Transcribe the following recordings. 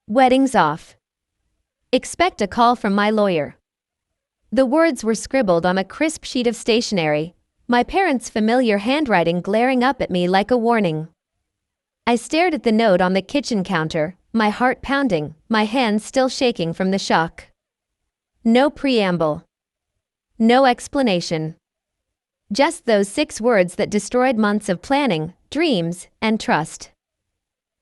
Wedding's off. Expect a call from my lawyer. The words were scribbled on a crisp sheet of stationery, my parents' familiar handwriting glaring up at me like a warning. I stared at the note on the kitchen counter, my heart pounding, my hands still shaking from the shock. No preamble. No explanation. Just those 6 words that destroyed months of planning, dreams, and trust.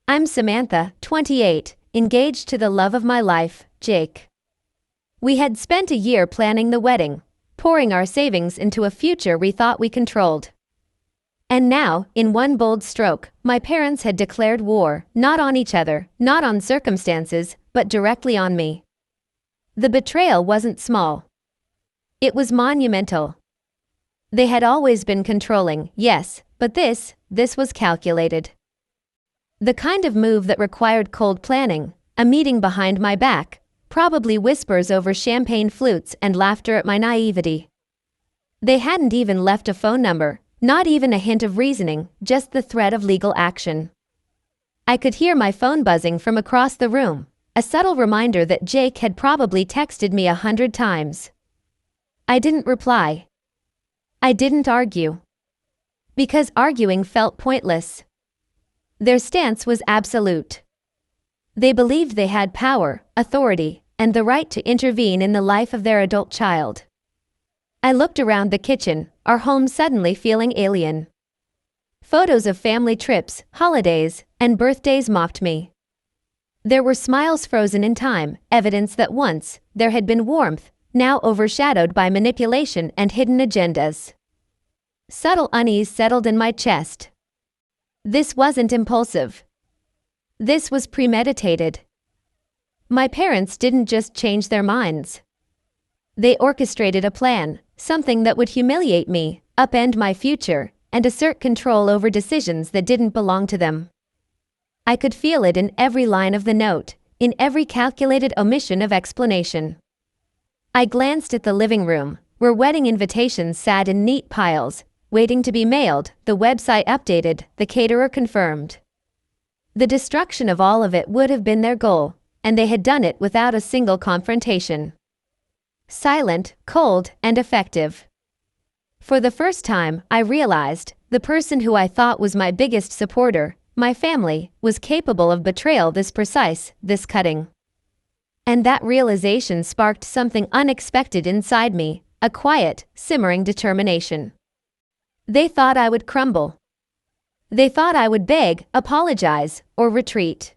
I'm Samantha, 28, engaged to the love of my life, Jake. We had spent a year planning the wedding, pouring our savings into a future we thought we controlled. And now, in one bold stroke, my parents had declared war, not on each other, not on circumstances, but directly on me. The betrayal wasn't small. It was monumental. They had always been controlling, yes, but this was calculated. The kind of move that required cold planning, a meeting behind my back, probably whispers over champagne flutes and laughter at my naivety. They hadn't even left a phone number, not even a hint of reasoning, just the threat of legal action. I could hear my phone buzzing from across the room, a subtle reminder that Jake had probably texted me 100 times. I didn't reply. I didn't argue. Because arguing felt pointless. Their stance was absolute. They believed they had power, authority, and the right to intervene in the life of their adult child. I looked around the kitchen, our home suddenly feeling alien. Photos of family trips, holidays, and birthdays mocked me. There were smiles frozen in time, evidence that once there had been warmth, now overshadowed by manipulation and hidden agendas. Subtle unease settled in my chest. This wasn't impulsive. This was premeditated. My parents didn't just change their minds. They orchestrated a plan, something that would humiliate me, upend my future, and assert control over decisions that didn't belong to them. I could feel it in every line of the note, in every calculated omission of explanation. I glanced at the living room, where wedding invitations sat in neat piles, waiting to be mailed, the website updated, the caterer confirmed. The destruction of all of it would have been their goal, and they had done it without a single confrontation. Silent, cold, and effective. For the first time, I realized, the person who I thought was my biggest supporter, my family, was capable of betrayal this precise, this cutting. And that realization sparked something unexpected inside me, a quiet, simmering determination. They thought I would crumble. They thought I would beg, apologize, or retreat.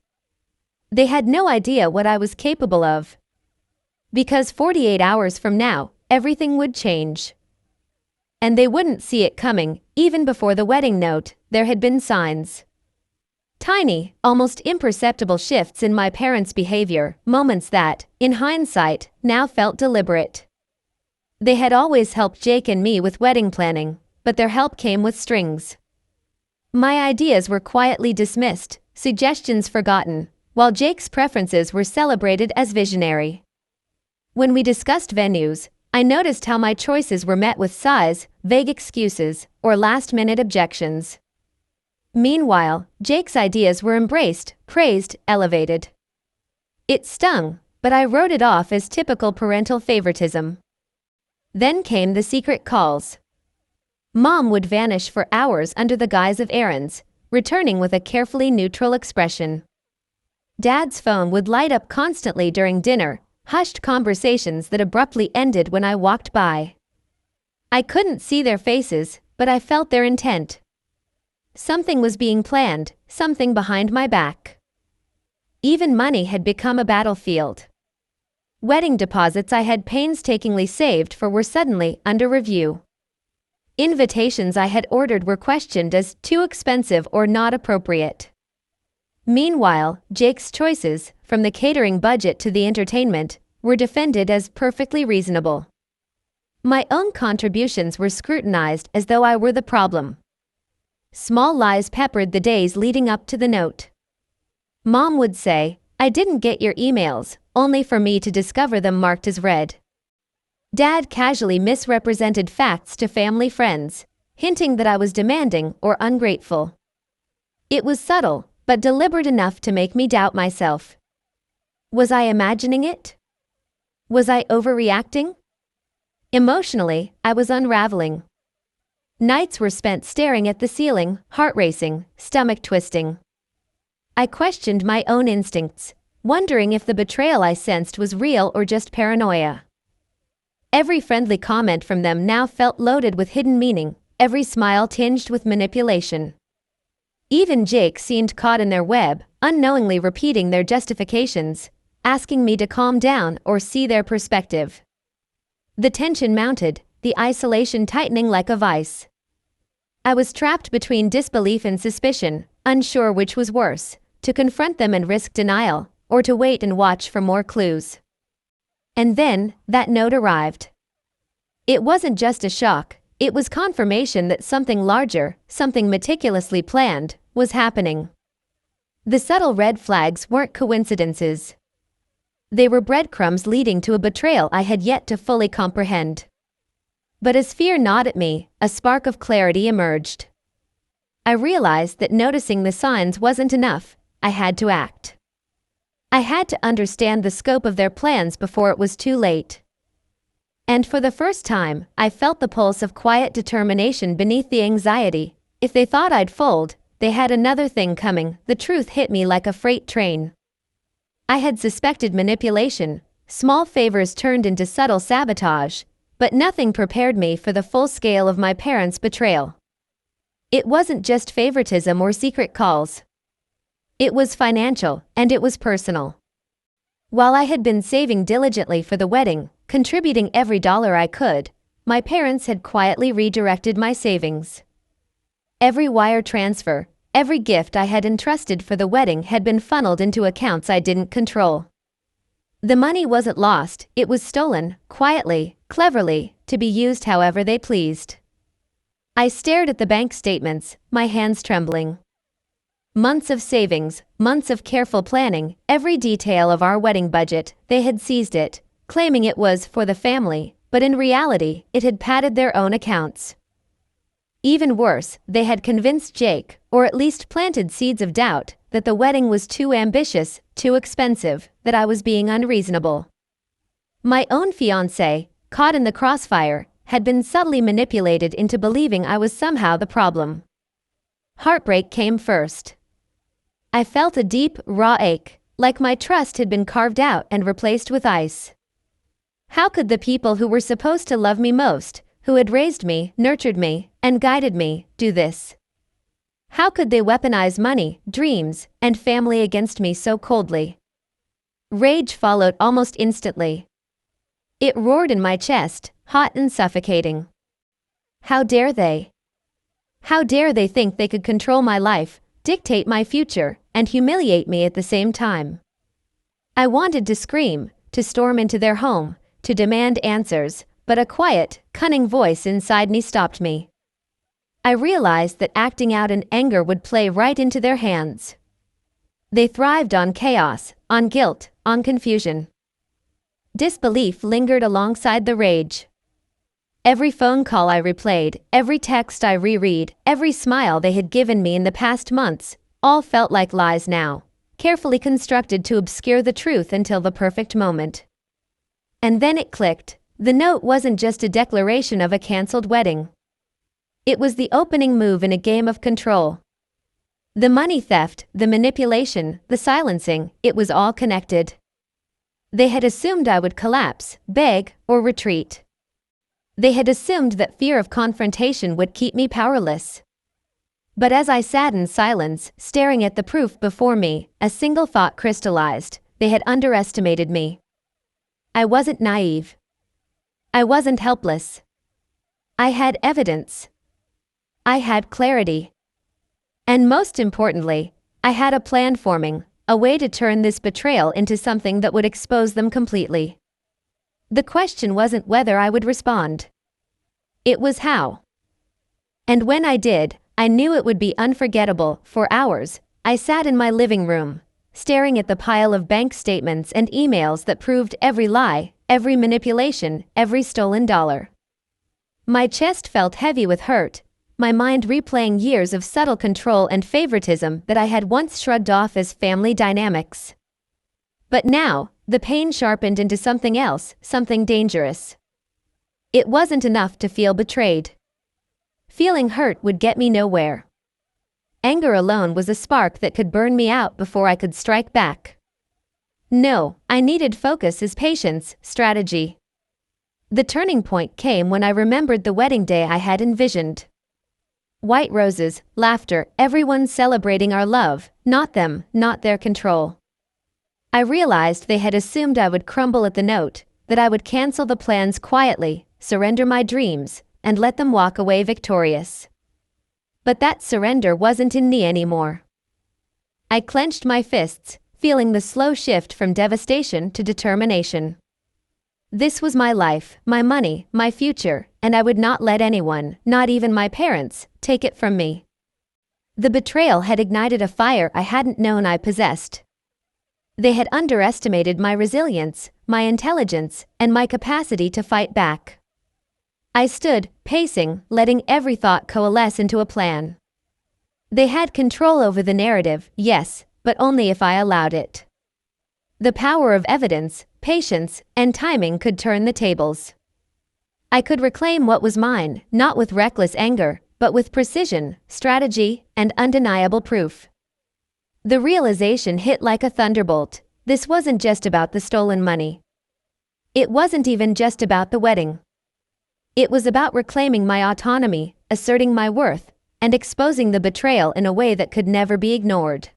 They had no idea what I was capable of. Because 48 hours from now, everything would change. And they wouldn't see it coming, even before the wedding note, there had been signs. Tiny, almost imperceptible shifts in my parents' behavior, moments that, in hindsight, now felt deliberate. They had always helped Jake and me with wedding planning, but their help came with strings. My ideas were quietly dismissed, suggestions forgotten, while Jake's preferences were celebrated as visionary. When we discussed venues, I noticed how my choices were met with sighs, vague excuses, or last-minute objections. Meanwhile, Jake's ideas were embraced, praised, elevated. It stung, but I wrote it off as typical parental favoritism. Then came the secret calls. Mom would vanish for hours under the guise of errands, returning with a carefully neutral expression. Dad's phone would light up constantly during dinner, hushed conversations that abruptly ended when I walked by. I couldn't see their faces, but I felt their intent. Something was being planned, something behind my back. Even money had become a battlefield. Wedding deposits I had painstakingly saved for were suddenly under review. Invitations I had ordered were questioned as too expensive or not appropriate. Meanwhile, Jake's choices, from the catering budget to the entertainment, were defended as perfectly reasonable. My own contributions were scrutinized as though I were the problem. Small lies peppered the days leading up to the note. Mom would say, "I didn't get your emails," only for me to discover them marked as read. Dad casually misrepresented facts to family friends, hinting that I was demanding or ungrateful. It was subtle, but deliberate enough to make me doubt myself. Was I imagining it? Was I overreacting? Emotionally, I was unraveling. Nights were spent staring at the ceiling, heart racing, stomach twisting. I questioned my own instincts, wondering if the betrayal I sensed was real or just paranoia. Every friendly comment from them now felt loaded with hidden meaning, every smile tinged with manipulation. Even Jake seemed caught in their web, unknowingly repeating their justifications, asking me to calm down or see their perspective. The tension mounted, the isolation tightening like a vice. I was trapped between disbelief and suspicion, unsure which was worse, to confront them and risk denial, or to wait and watch for more clues. And then, that note arrived. It wasn't just a shock, it was confirmation that something larger, something meticulously planned, was happening. The subtle red flags weren't coincidences. They were breadcrumbs leading to a betrayal I had yet to fully comprehend. But as fear gnawed at me, a spark of clarity emerged. I realized that noticing the signs wasn't enough, I had to act. I had to understand the scope of their plans before it was too late. And for the first time, I felt the pulse of quiet determination beneath the anxiety. If they thought I'd fold, they had another thing coming. The truth hit me like a freight train. I had suspected manipulation, small favors turned into subtle sabotage, but nothing prepared me for the full scale of my parents' betrayal. It wasn't just favoritism or secret calls. It was financial, and it was personal. While I had been saving diligently for the wedding, contributing every dollar I could, my parents had quietly redirected my savings. Every wire transfer, every gift I had entrusted for the wedding had been funneled into accounts I didn't control. The money wasn't lost, it was stolen, quietly, cleverly, to be used however they pleased. I stared at the bank statements, my hands trembling. Months of savings, months of careful planning, every detail of our wedding budget, they had seized it, claiming it was for the family, but in reality, it had padded their own accounts. Even worse, they had convinced Jake, or at least planted seeds of doubt, that the wedding was too ambitious, too expensive, that I was being unreasonable. My own fiancé, caught in the crossfire, had been subtly manipulated into believing I was somehow the problem. Heartbreak came first. I felt a deep, raw ache, like my trust had been carved out and replaced with ice. How could the people who were supposed to love me most, who had raised me, nurtured me, and guided me, do this? How could they weaponize money, dreams, and family against me so coldly? Rage followed almost instantly. It roared in my chest, hot and suffocating. How dare they? How dare they think they could control my life, dictate my future, and humiliate me at the same time? I wanted to scream, to storm into their home, to demand answers, but a quiet, cunning voice inside me stopped me. I realized that acting out in anger would play right into their hands. They thrived on chaos, on guilt, on confusion. Disbelief lingered alongside the rage. Every phone call I replayed, every text I reread, every smile they had given me in the past months, all felt like lies now, carefully constructed to obscure the truth until the perfect moment. And then it clicked. The note wasn't just a declaration of a cancelled wedding. It was the opening move in a game of control. The money theft, the manipulation, the silencing, it was all connected. They had assumed I would collapse, beg, or retreat. They had assumed that fear of confrontation would keep me powerless. But as I sat in silence, staring at the proof before me, a single thought crystallized: they had underestimated me. I wasn't naive. I wasn't helpless. I had evidence. I had clarity. And most importantly, I had a plan forming, a way to turn this betrayal into something that would expose them completely. The question wasn't whether I would respond. It was how. And when I did, I knew it would be unforgettable. For hours, I sat in my living room, staring at the pile of bank statements and emails that proved every lie, every manipulation, every stolen dollar. My chest felt heavy with hurt, my mind replaying years of subtle control and favoritism that I had once shrugged off as family dynamics. But now, the pain sharpened into something else, something dangerous. It wasn't enough to feel betrayed. Feeling hurt would get me nowhere. Anger alone was a spark that could burn me out before I could strike back. No, I needed focus as patience, strategy. The turning point came when I remembered the wedding day I had envisioned. White roses, laughter, everyone celebrating our love, not them, not their control. I realized they had assumed I would crumble at the note, that I would cancel the plans quietly, surrender my dreams, and let them walk away victorious. But that surrender wasn't in me anymore. I clenched my fists, feeling the slow shift from devastation to determination. This was my life, my money, my future, and I would not let anyone, not even my parents, take it from me. The betrayal had ignited a fire I hadn't known I possessed. They had underestimated my resilience, my intelligence, and my capacity to fight back. I stood, pacing, letting every thought coalesce into a plan. They had control over the narrative, yes, but only if I allowed it. The power of evidence, patience, and timing could turn the tables. I could reclaim what was mine, not with reckless anger, but with precision, strategy, and undeniable proof. The realization hit like a thunderbolt. This wasn't just about the stolen money. It wasn't even just about the wedding. It was about reclaiming my autonomy, asserting my worth, and exposing the betrayal in a way that could never be ignored.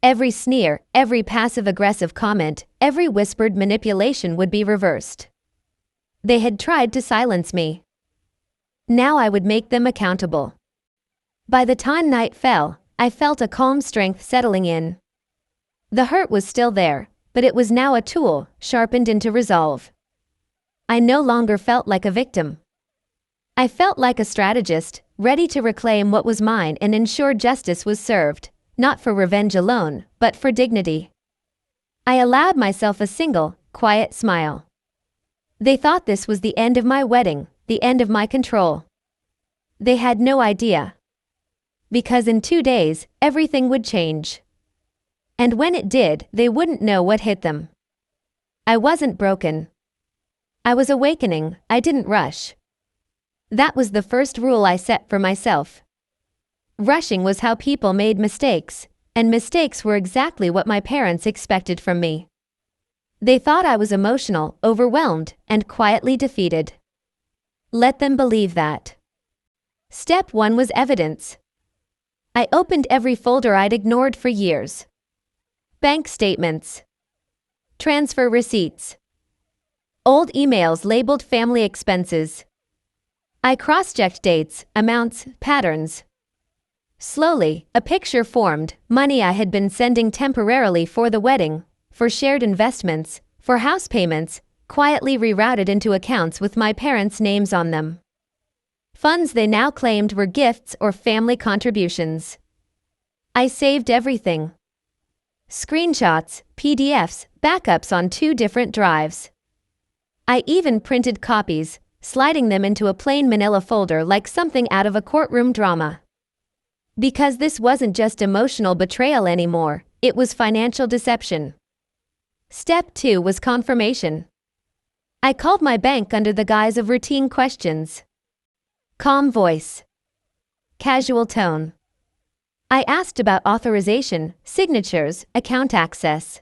Every sneer, every passive-aggressive comment, every whispered manipulation would be reversed. They had tried to silence me. Now I would make them accountable. By the time night fell, I felt a calm strength settling in. The hurt was still there, but it was now a tool, sharpened into resolve. I no longer felt like a victim. I felt like a strategist, ready to reclaim what was mine and ensure justice was served, not for revenge alone, but for dignity. I allowed myself a single, quiet smile. They thought this was the end of my wedding, the end of my control. They had no idea. Because in 2 days, everything would change. And when it did, they wouldn't know what hit them. I wasn't broken. I was awakening, I didn't rush. That was the first rule I set for myself. Rushing was how people made mistakes, and mistakes were exactly what my parents expected from me. They thought I was emotional, overwhelmed, and quietly defeated. Let them believe that. Step 1 was evidence. I opened every folder I'd ignored for years. Bank statements. Transfer receipts. Old emails labeled family expenses. I cross-checked dates, amounts, patterns. Slowly, a picture formed, money I had been sending temporarily for the wedding, for shared investments, for house payments, quietly rerouted into accounts with my parents' names on them. Funds they now claimed were gifts or family contributions. I saved everything. Screenshots, PDFs, backups on 2 different drives. I even printed copies, sliding them into a plain manila folder like something out of a courtroom drama. Because this wasn't just emotional betrayal anymore, it was financial deception. Step 2 was confirmation. I called my bank under the guise of routine questions. Calm voice. Casual tone. I asked about authorization, signatures, account access.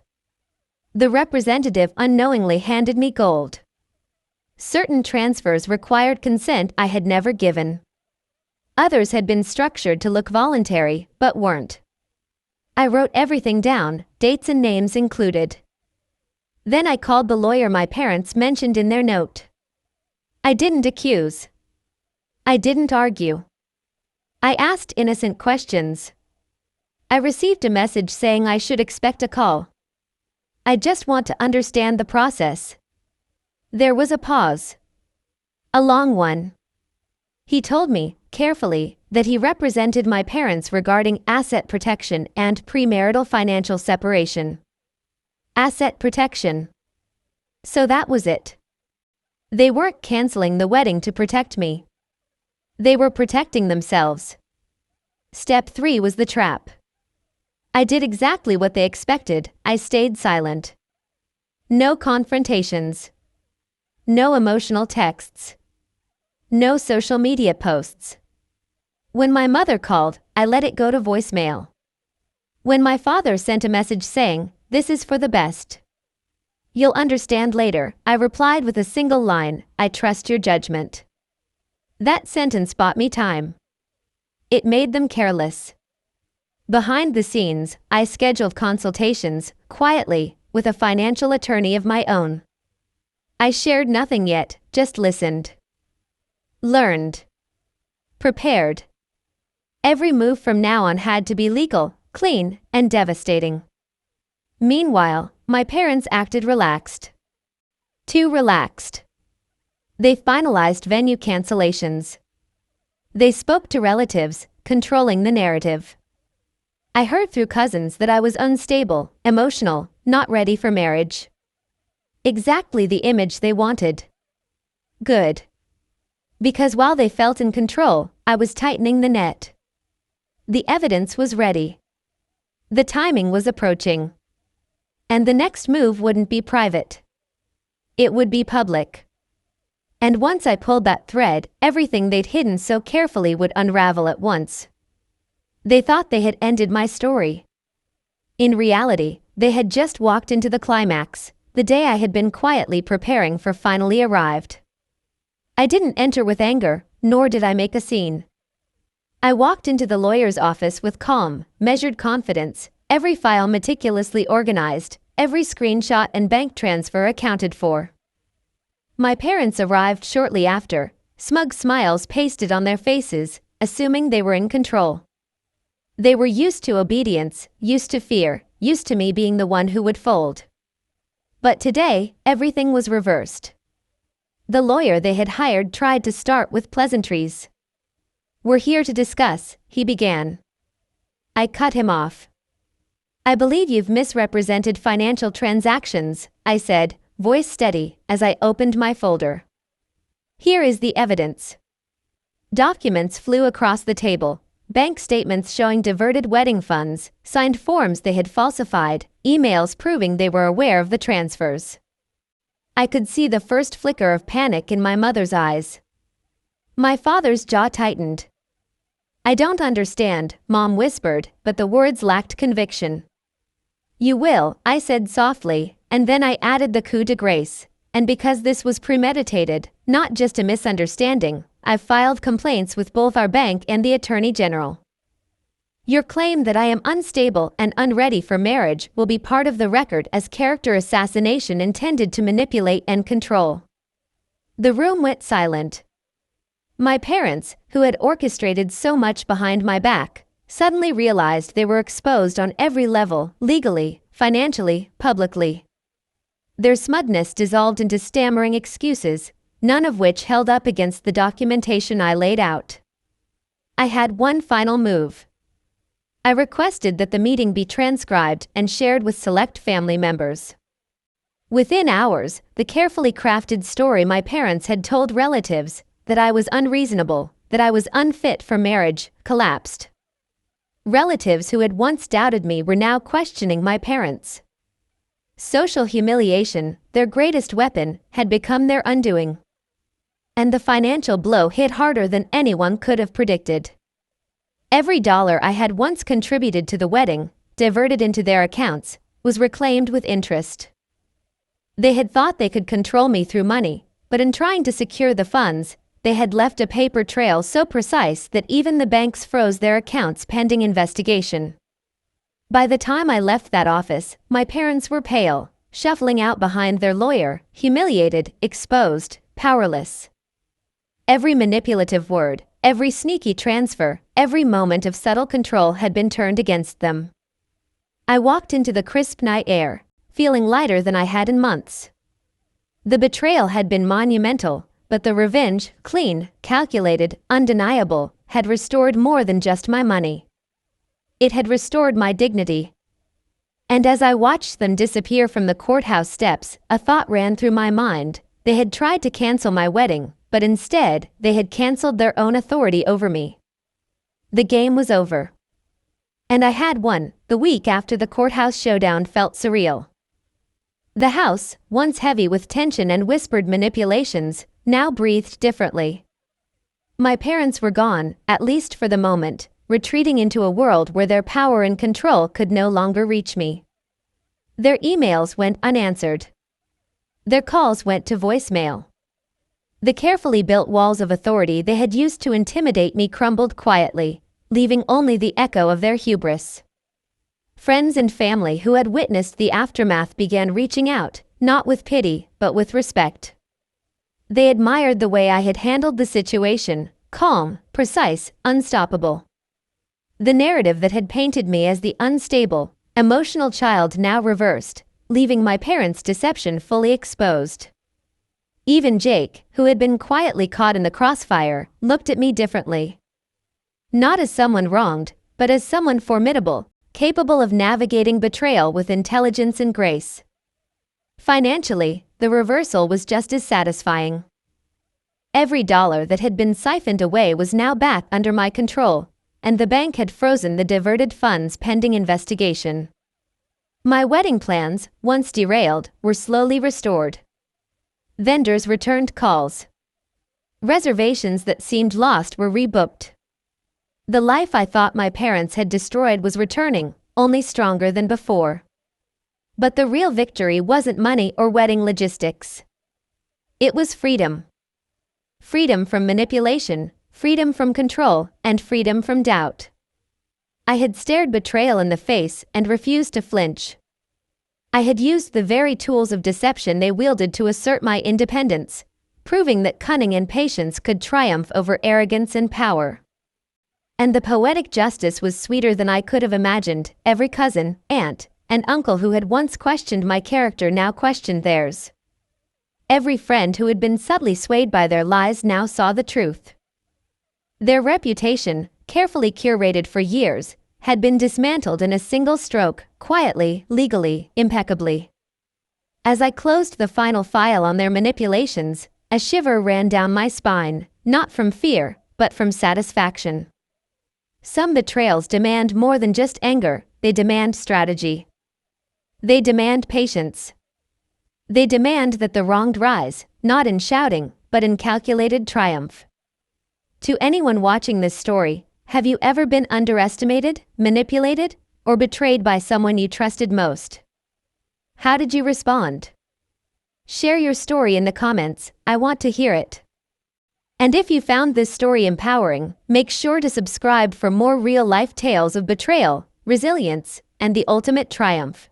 The representative unknowingly handed me gold. Certain transfers required consent I had never given. Others had been structured to look voluntary, but weren't. I wrote everything down, dates and names included. Then I called the lawyer my parents mentioned in their note. I didn't accuse. I didn't argue. I asked innocent questions. I received a message saying I should expect a call. I just want to understand the process. There was a pause. A long one. He told me, carefully, that he represented my parents regarding asset protection and premarital financial separation. Asset protection. So that was it. They weren't canceling the wedding to protect me. They were protecting themselves. Step 3 was the trap. I did exactly what they expected. I stayed silent. No confrontations. No emotional texts. No social media posts. When my mother called, I let it go to voicemail. When my father sent a message saying, "This is for the best. You'll understand later," I replied with a single line, "I trust your judgment." That sentence bought me time. It made them careless. Behind the scenes, I scheduled consultations, quietly, with a financial attorney of my own. I shared nothing yet, just listened. Learned. Prepared. Every move from now on had to be legal, clean, and devastating. Meanwhile, my parents acted relaxed. Too relaxed. They finalized venue cancellations. They spoke to relatives, controlling the narrative. I heard through cousins that I was unstable, emotional, not ready for marriage. Exactly the image they wanted. Good. Because while they felt in control, I was tightening the net. The evidence was ready. The timing was approaching. And the next move wouldn't be private. It would be public. And once I pulled that thread, everything they'd hidden so carefully would unravel at once. They thought they had ended my story. In reality, they had just walked into the climax. The day I had been quietly preparing for finally arrived. I didn't enter with anger, nor did I make a scene. I walked into the lawyer's office with calm, measured confidence, every file meticulously organized, every screenshot and bank transfer accounted for. My parents arrived shortly after, smug smiles pasted on their faces, assuming they were in control. They were used to obedience, used to fear, used to me being the one who would fold. But today, everything was reversed. The lawyer they had hired tried to start with pleasantries. "We're here to discuss," he began. I cut him off. "I believe you've misrepresented financial transactions," I said, voice steady, as I opened my folder. "Here is the evidence." Documents flew across the table. Bank statements showing diverted wedding funds, signed forms they had falsified, emails proving they were aware of the transfers. I could see the first flicker of panic in my mother's eyes. My father's jaw tightened. "I don't understand," Mom whispered, but the words lacked conviction. "You will," I said softly, and then I added the coup de grace. "And because this was premeditated, not just a misunderstanding, I've filed complaints with both our bank and the Attorney General. Your claim that I am unstable and unready for marriage will be part of the record as character assassination intended to manipulate and control." The room went silent. My parents, who had orchestrated so much behind my back, suddenly realized they were exposed on every level, legally, financially, publicly. Their smugness dissolved into stammering excuses, none of which held up against the documentation I laid out. I had one final move. I requested that the meeting be transcribed and shared with select family members. Within hours, the carefully crafted story my parents had told relatives, that I was unreasonable, that I was unfit for marriage, collapsed. Relatives who had once doubted me were now questioning my parents. Social humiliation, their greatest weapon, had become their undoing. And the financial blow hit harder than anyone could have predicted. Every dollar I had once contributed to the wedding, diverted into their accounts, was reclaimed with interest. They had thought they could control me through money, but in trying to secure the funds, they had left a paper trail so precise that even the banks froze their accounts pending investigation. By the time I left that office, my parents were pale, shuffling out behind their lawyer, humiliated, exposed, powerless. Every manipulative word, every sneaky transfer, every moment of subtle control had been turned against them. I walked into the crisp night air, feeling lighter than I had in months. The betrayal had been monumental, but the revenge, clean, calculated, undeniable, had restored more than just my money. It had restored my dignity. And as I watched them disappear from the courthouse steps, a thought ran through my mind. They had tried to cancel my wedding, but instead, they had canceled their own authority over me. The game was over. And I had won, the week after the courthouse showdown felt surreal. The house, once heavy with tension and whispered manipulations, now breathed differently. My parents were gone, at least for the moment, retreating into a world where their power and control could no longer reach me. Their emails went unanswered. Their calls went to voicemail. The carefully built walls of authority they had used to intimidate me crumbled quietly, leaving only the echo of their hubris. Friends and family who had witnessed the aftermath began reaching out, not with pity, but with respect. They admired the way I had handled the situation, calm, precise, unstoppable. The narrative that had painted me as the unstable, emotional child now reversed, leaving my parents' deception fully exposed. Even Jake, who had been quietly caught in the crossfire, looked at me differently. Not as someone wronged, but as someone formidable, capable of navigating betrayal with intelligence and grace. Financially, the reversal was just as satisfying. Every dollar that had been siphoned away was now back under my control, and the bank had frozen the diverted funds pending investigation. My wedding plans, once derailed, were slowly restored. Vendors returned calls. Reservations that seemed lost were rebooked. The life I thought my parents had destroyed was returning, only stronger than before. But the real victory wasn't money or wedding logistics. It was freedom. Freedom from manipulation, freedom from control, and freedom from doubt. I had stared betrayal in the face and refused to flinch. I had used the very tools of deception they wielded to assert my independence, proving that cunning and patience could triumph over arrogance and power. And the poetic justice was sweeter than I could have imagined. Every cousin, aunt, and uncle who had once questioned my character now questioned theirs. Every friend who had been subtly swayed by their lies now saw the truth. Their reputation, carefully curated for years, had been dismantled in a single stroke, quietly, legally, impeccably. As I closed the final file on their manipulations, a shiver ran down my spine, not from fear, but from satisfaction. Some betrayals demand more than just anger, they demand strategy. They demand patience. They demand that the wronged rise, not in shouting, but in calculated triumph. To anyone watching this story, have you ever been underestimated, manipulated, or betrayed by someone you trusted most? How did you respond? Share your story in the comments, I want to hear it. And if you found this story empowering, make sure to subscribe for more real-life tales of betrayal, resilience, and the ultimate triumph.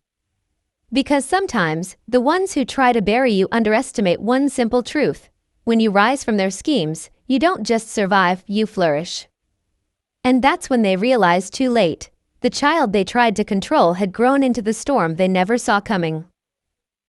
Because sometimes, the ones who try to bury you underestimate one simple truth: when you rise from their schemes, you don't just survive, you flourish. And that's when they realize too late, the child they tried to control had grown into the storm they never saw coming.